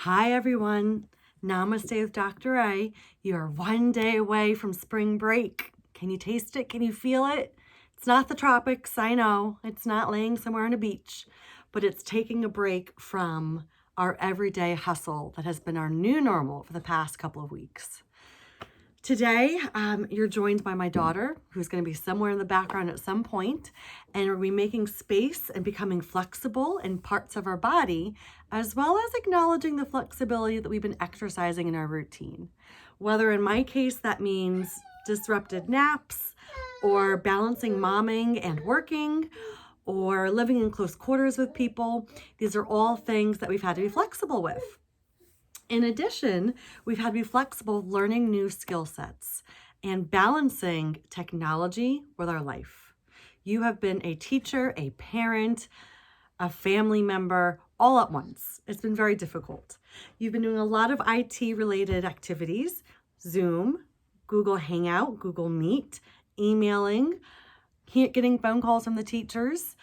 Hi everyone, Namaste with Dr. A. You're one day away from spring break. Can you taste it? Can you feel it? It's not the tropics, I know. It's not laying somewhere on a beach, but it's taking a break from our everyday hustle that has been our new normal for the past couple of weeks. Today, you're joined by my daughter, who's going to be somewhere in the background at some point, and we'll be making space and becoming flexible in parts of our body, as well as acknowledging the flexibility that we've been exercising in our routine. Whether in my case that means disrupted naps, or balancing momming and working, or living in close quarters with people, these are all things that we've had to be flexible with. In addition, we've had to be flexible learning new skill sets and balancing technology with our life. You have been a teacher, a parent, a family member, all at once. It's been very difficult. You've been doing a lot of IT-related activities, Zoom, Google Hangout, Google Meet, emailing, getting phone calls from the teachers,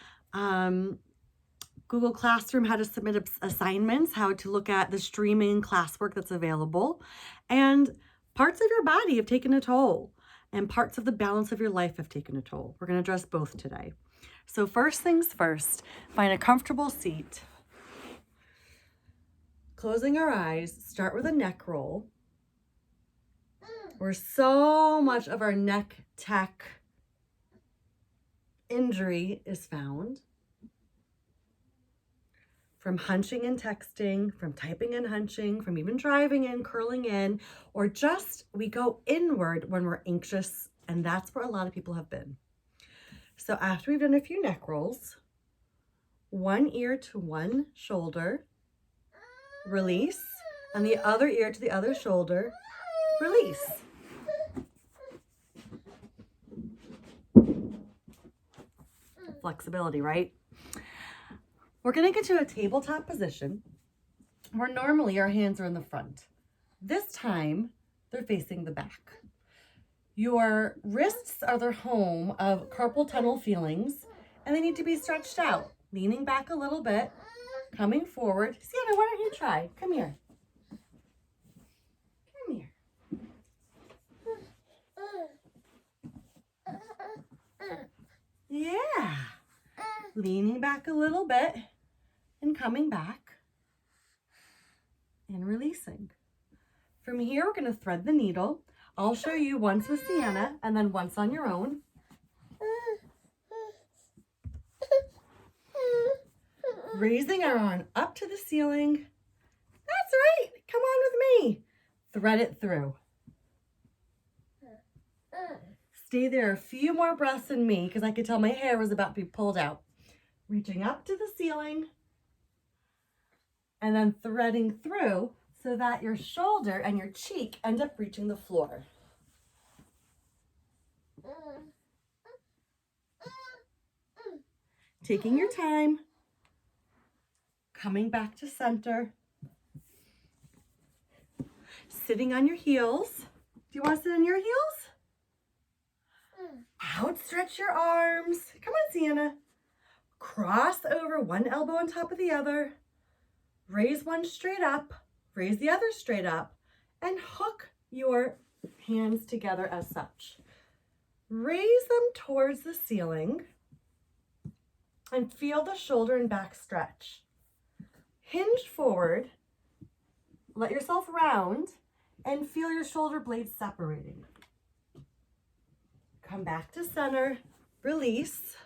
Google Classroom, how to submit assignments, how to look at the streaming classwork that's available, and parts of your body have taken a toll, and parts of the balance of your life have taken a toll. We're going to address both today. So first things first, find a comfortable seat. Closing our eyes, start with a neck roll, where so much of our neck tech injury is found. From hunching and texting, from typing and hunching, from even driving and curling in, or just we go inward when we're anxious, and that's where a lot of people have been. So after we've done a few neck rolls, one ear to one shoulder, release, and the other ear to the other shoulder, release. Flexibility, right? We're going to get to a tabletop position where normally our hands are in the front. This time, they're facing the back. Your wrists are the home of carpal tunnel feelings, and they need to be stretched out, leaning back a little bit, coming forward. Sienna, why don't you try? Come here. Come here. Yeah. Leaning back a little bit and coming back and releasing. From here, we're going to thread the needle. I'll show you once with Sienna and then once on your own. Raising our arm up to the ceiling. That's right. Come on with me. Thread it through. Stay there a few more breaths than me because I could tell my hair was about to be pulled out. Reaching up to the ceiling and then threading through so that your shoulder and your cheek end up reaching the floor. Taking your time, coming back to center, sitting on your heels. Do you want to sit on your heels? Outstretch your arms. Come on, Sienna. Cross over one elbow on top of the other. Raise one straight up, raise the other straight up, and hook your hands together as such. Raise them towards the ceiling and feel the shoulder and back stretch. Hinge forward, let yourself round, and feel your shoulder blades separating. Come back to center, release.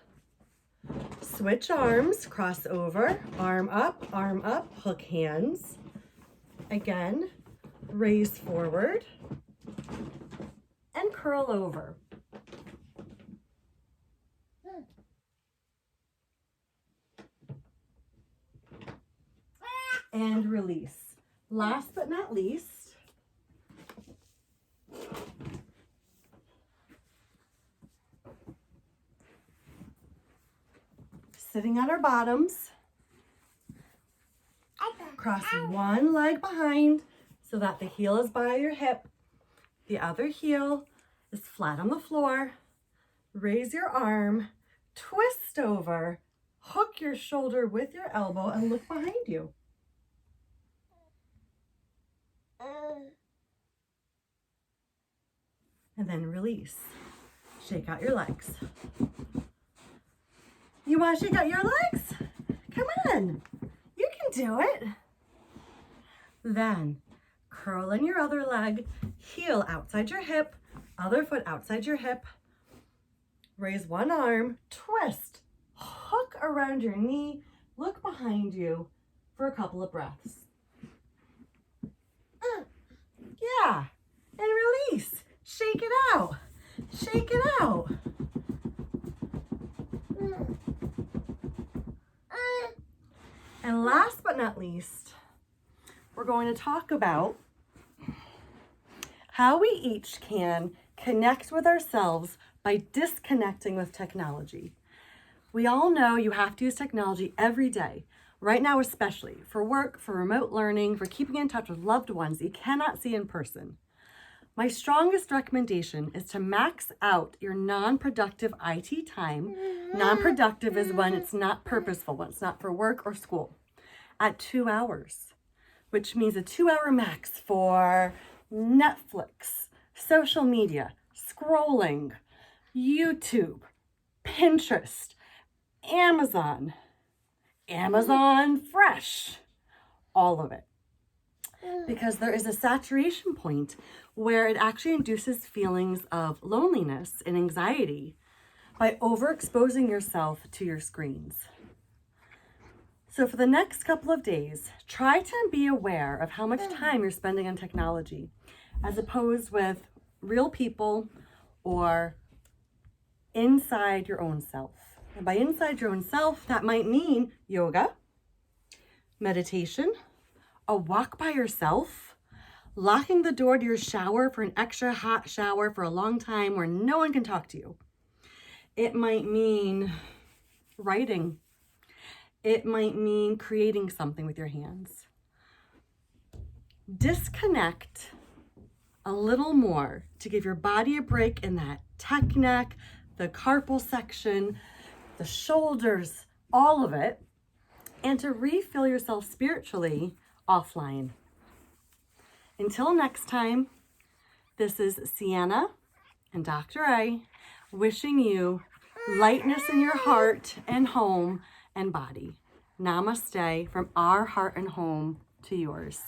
Switch arms, cross over, arm up, hook hands. Again, raise forward and curl over. And release. Last but not least, sitting on our bottoms, cross one leg behind so that the heel is by your hip. The other heel is flat on the floor. Raise your arm, twist over, hook your shoulder with your elbow, and look behind you. and then release. Shake out your legs. You want to shake out your legs? Come on, you can do it. Then curl in your other leg, heel outside your hip, other foot outside your hip. Raise one arm, twist, hook around your knee, look behind you for a couple of breaths. Yeah, and release. Shake it out. Shake it out. And last but not least, we're going to talk about how we each can connect with ourselves by disconnecting with technology. We all know you have to use technology every day, right now especially, for work, for remote learning, for keeping in touch with loved ones you cannot see in person. My strongest recommendation is to max out your non-productive IT time. Non-productive is when it's not purposeful, when it's not for work or school, at 2 hours, which means a 2-hour max for Netflix, social media, scrolling, YouTube, Pinterest, Amazon Fresh, all of it. Because there is a saturation point where it actually induces feelings of loneliness and anxiety by overexposing yourself to your screens. So for the next couple of days, try to be aware of how much time you're spending on technology, as opposed with real people or inside your own self. And by inside your own self, that might mean yoga, meditation, a walk by yourself, locking the door to your shower for an extra hot shower for a long time where no one can talk to you. It might mean writing. It might mean creating something with your hands. Disconnect a little more to give your body a break in that tech neck, the carpal section, the shoulders, all of it, and to refill yourself spiritually offline. Until next time, this is Sienna and Dr. A wishing you lightness in your heart and home and body. Namaste from our heart and home to yours.